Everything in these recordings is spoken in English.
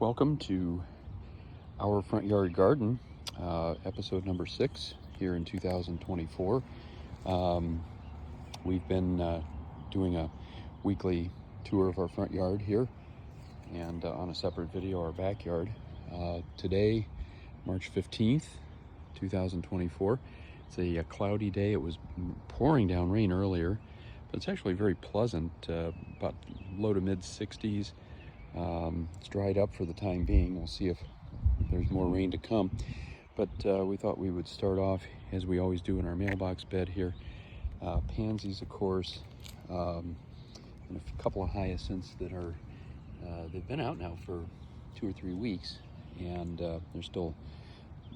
Welcome to our front yard garden, episode number 6 here in 2024. We've been doing a weekly tour of our front yard here, and on a separate video our backyard. Today, March 15th, 2024. It's a cloudy day. It was pouring down rain earlier, but it's actually very pleasant, about low to mid 60s. It's dried up for the time being. We'll see if there's more rain to come. But we thought we would start off, as we always do, in our mailbox bed here. Pansies, of course, and a couple of hyacinths that are, they've been out now for 2 or 3 weeks, and they're still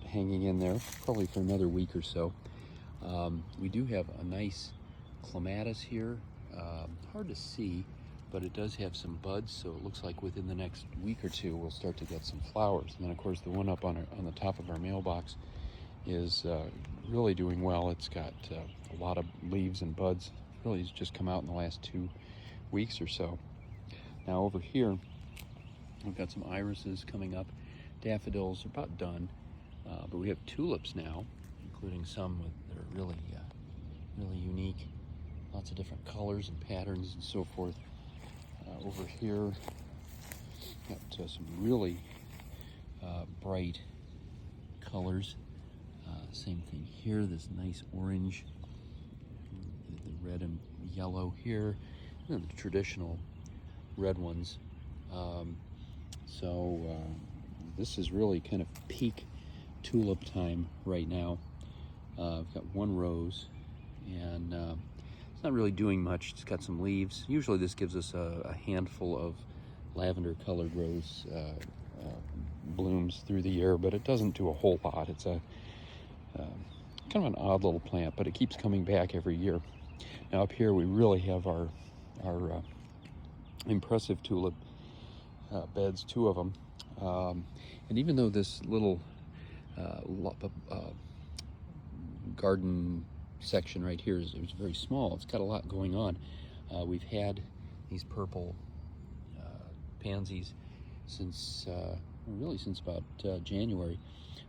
hanging in there, probably for another week or so. We do have a nice clematis here. Hard to see, but it does have some buds, so it looks like within the next week or two we'll start to get some flowers. And then, of course, the one up on the top of our mailbox is really doing well. It's got a lot of leaves and buds. Really, it's just come out in the last 2 weeks or so. Now over here, we've got some irises coming up. Daffodils are about done, but we have tulips now, including some that are really, really unique. Lots of different colors and patterns and so forth. Over here, got some really bright colors. Same thing here, this nice orange, the red and yellow here, and the traditional red ones. This is really kind of peak tulip time right now. I've got one rose, and it's not really doing much. It's got some leaves. Usually this gives us a handful of lavender colored rose blooms through the year, but it doesn't do a whole lot. It's a kind of an odd little plant, but it keeps coming back every year. Now up here we really have our impressive tulip beds, 2 of them. And even though this little garden section right here is very small, it's got a lot going on. We've had these purple pansies since about January,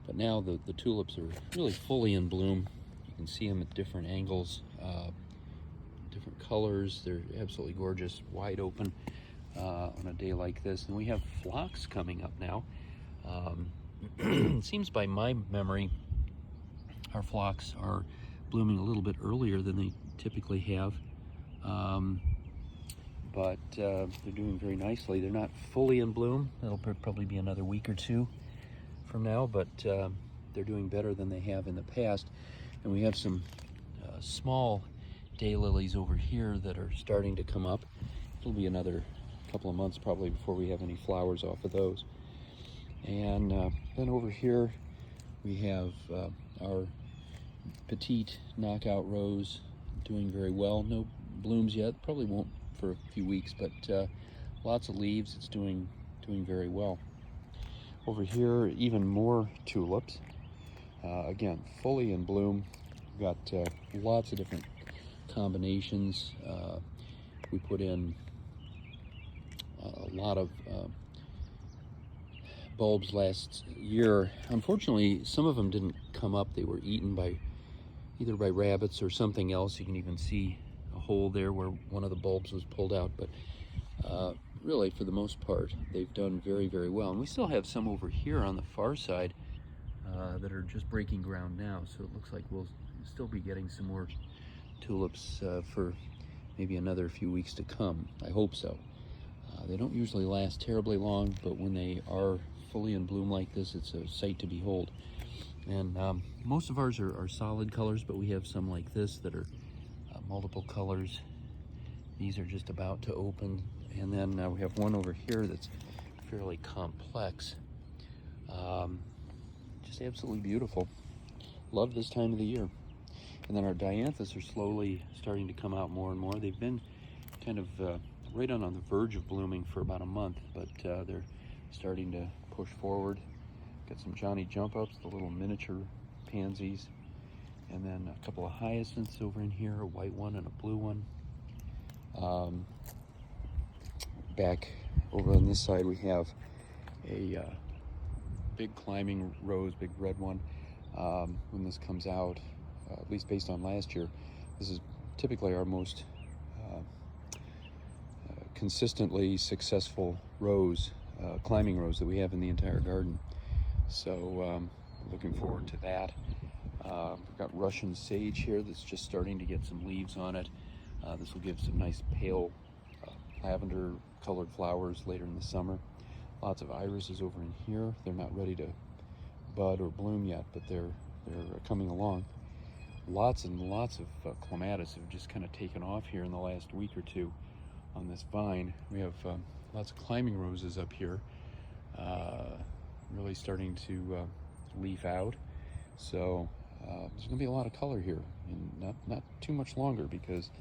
but now the tulips are really fully in bloom. You can see them at different angles, different colors. They're absolutely gorgeous, wide open on a day like this. And we have phlox coming up now. It seems, by my memory, our phlox are blooming a little bit earlier than they typically have, but they're doing very nicely. They're not fully in bloom. That'll probably be another week or 2 from now, but they're doing better than they have in the past. And we have some small daylilies over here that are starting to come up. It'll be another couple of months probably before we have any flowers off of those. And then over here we have our petite knockout rose doing very well. No blooms yet, probably won't for a few weeks, but lots of leaves. It's doing very well. Over here, even more tulips. Again, fully in bloom. We've got lots of different combinations. We put in a lot of bulbs last year. Unfortunately, some of them didn't come up. They were eaten either by rabbits or something else. You can even see a hole there where one of the bulbs was pulled out, but really, for the most part, they've done very, very well. And we still have some over here on the far side that are just breaking ground now, so it looks like we'll still be getting some more tulips for maybe another few weeks to come. I hope so. They don't usually last terribly long, but when they are fully in bloom like this, it's a sight to behold. And most of ours are solid colors, but we have some like this that are multiple colors. These are just about to open. And then we have one over here that's fairly complex. Just absolutely beautiful. Love this time of the year. And then our dianthus are slowly starting to come out more and more. They've been kind of right on the verge of blooming for about a month, but they're starting to push forward. Got some Johnny jump ups, the little miniature pansies, and then a couple of hyacinths over in here, a white one and a blue one. Back over on this side we have a big climbing rose, big red one. When this comes out, at least based on last year, this is typically our most consistently successful rose, climbing rose that we have in the entire garden. So looking forward to that. We've got Russian sage here that's just starting to get some leaves on it. This will give some nice pale lavender colored flowers later in the summer. Lots of irises over in here. They're not ready to bud or bloom yet, but they're coming along. Lots and lots of clematis have just kind of taken off here in the last week or two on this vine. We have lots of climbing roses up here, really starting to leaf out. So there's going to be a lot of color here, and not too much longer, because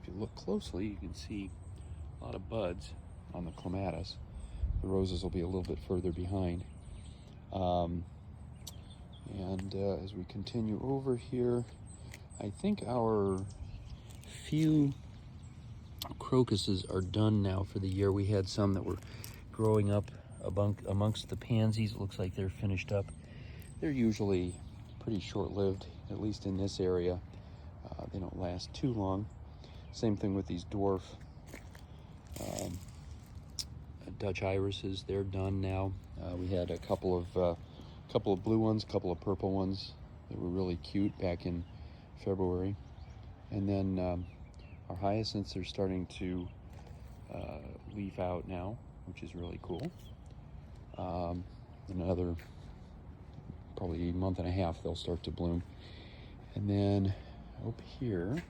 if you look closely, you can see a lot of buds on the clematis. The roses will be a little bit further behind. As we continue over here, I think our few crocuses are done now for the year. We had some that were growing up amongst the pansies. It looks like they're finished up. They're usually pretty short-lived, at least in this area. They don't last too long. Same thing with these dwarf Dutch irises. They're done now. We had a couple of blue ones, a couple of purple ones that were really cute back in February. And then our hyacinths are starting to leaf out now, which is really cool. Another probably a month and a half they'll start to bloom. And then up here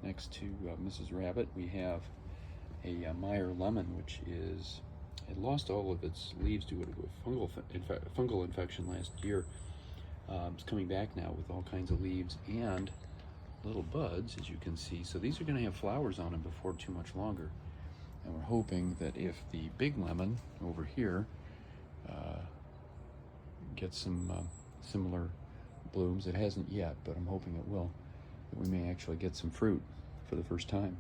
next to Mrs. Rabbit, we have a Meyer lemon, which it lost all of its leaves due to a fungal infection last year. It's coming back now with all kinds of leaves and little buds, as you can see. So these are going to have flowers on them before too much longer. And we're hoping that if the big lemon over here gets some similar blooms, it hasn't yet, but I'm hoping it will, that we may actually get some fruit for the first time.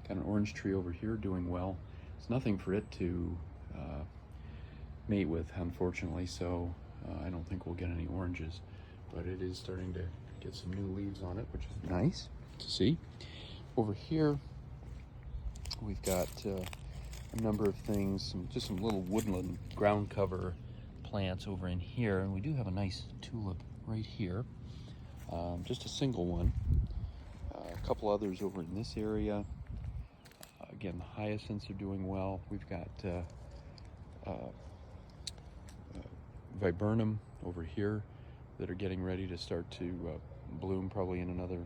Got an orange tree over here doing well. It's nothing for it to mate with, unfortunately, so I don't think we'll get any oranges, but it is starting to get some new leaves on it, which is nice to see. Over here we've got a number of things, just some little woodland ground cover plants over in here, and we do have a nice tulip right here, just a single one. A couple others over in this area. Again, the hyacinths are doing well. We've got viburnum over here that are getting ready to start to bloom probably in another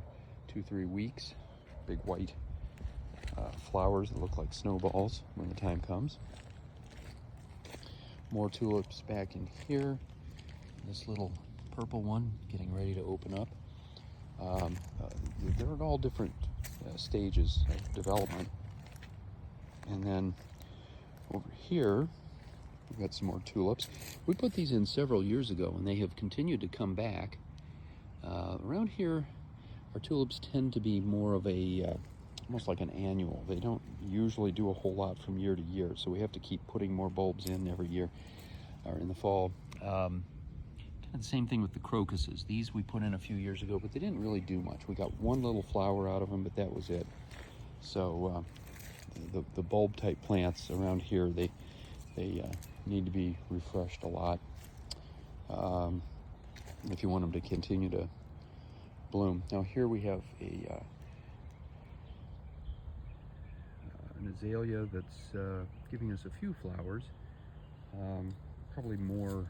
2-3 weeks. Big white flowers that look like snowballs when the time comes. More tulips back in here. This little purple one getting ready to open up. They're at all different stages of development. And then over here, we've got some more tulips. We put these in several years ago, and they have continued to come back. Around here, our tulips tend to be more of a, almost like an annual. They don't usually do a whole lot from year to year, so we have to keep putting more bulbs in every year, or in the fall. Kind of the same thing with the crocuses. These we put in a few years ago, but they didn't really do much. We got one little flower out of them, but that was it. So the bulb type plants around here, they need to be refreshed a lot if you want them to continue to bloom. Now here we have an azalea that's giving us a few flowers, probably more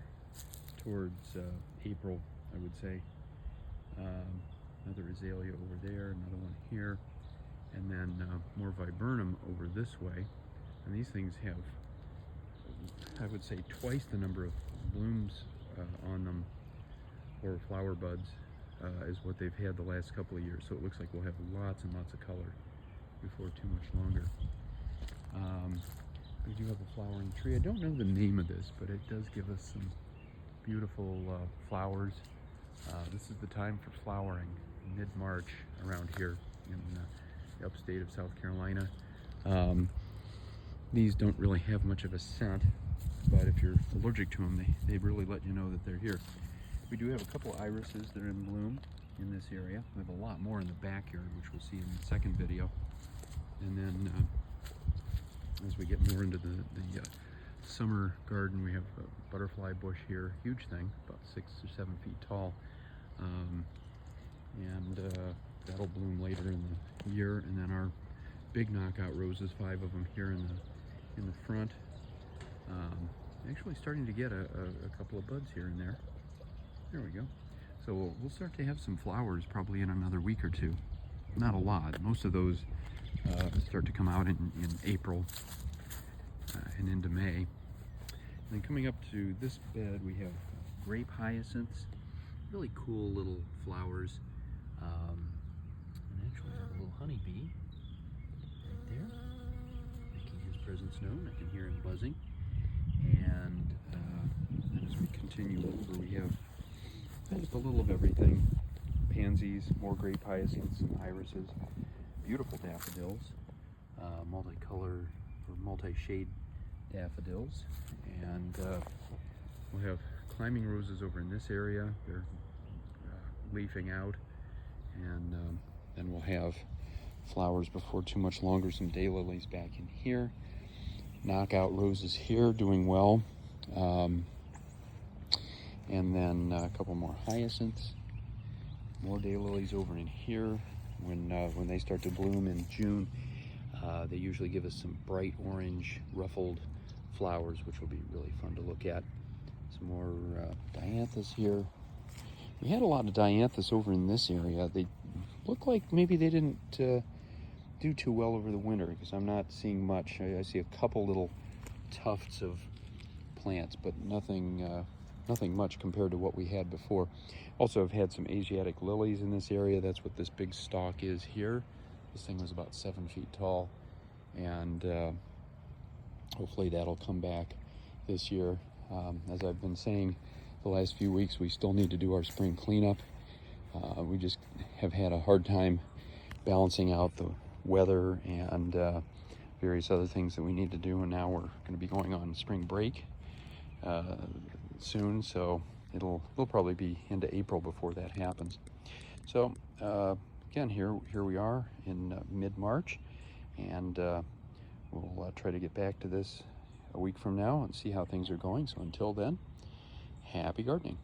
towards April, I would say. Another azalea over there, another one here, and then more viburnum over this way. And these things have, I would say, twice the number of blooms on them, or flower buds, is what they've had the last couple of years. So it looks like we'll have lots and lots of color before too much longer. We do have a flowering tree. I don't know the name of this, but it does give us some beautiful flowers. This is the time for flowering, mid-March around here in the upstate of South Carolina. These don't really have much of a scent, but if you're allergic to them, they really let you know that they're here. We do have a couple irises that are in bloom in this area. We have a lot more in the backyard, which we'll see in the second video. And then as we get more into the summer garden, we have a butterfly bush here, huge thing, about 6 or 7 feet tall. That'll bloom later in the year. And then our big knockout roses, 5 of them here in the front. Actually starting to get a couple of buds here and there. There we go. So we'll start to have some flowers probably in another week or two. Not a lot. Most of those start to come out in April and into May. And then coming up to this bed, we have grape hyacinths. Really cool little flowers. And actually there's a little honeybee right there, making his presence known. I can hear him buzzing. And as we continue over, we have just a little of everything. Pansies, more grape hyacinths, some irises, beautiful daffodils, multicolor or multi-shade daffodils. And we'll have climbing roses over in this area. They're leafing out. And then we'll have flowers before too much longer, some daylilies back in here. Knockout roses here, doing well. And then a couple more hyacinths. More daylilies over in here. When they start to bloom in June, they usually give us some bright orange ruffled flowers, which will be really fun to look at. Some more dianthus here. We had a lot of dianthus over in this area. They look like maybe they didn't do too well over the winter, because I'm not seeing much. I see a couple little tufts of plants, but nothing much compared to what we had before. Also, I've had some Asiatic lilies in this area. That's what this big stalk is here. This thing was about 7 feet tall, and hopefully that'll come back this year. As I've been saying the last few weeks, we still need to do our spring cleanup. We just have had a hard time balancing out the weather and various other things that we need to do, and now we're going to be going on spring break soon, so it'll probably be into April before that happens. So again, here we are in mid-March, and we'll try to get back to this a week from now and see how things are going. So until then, happy gardening.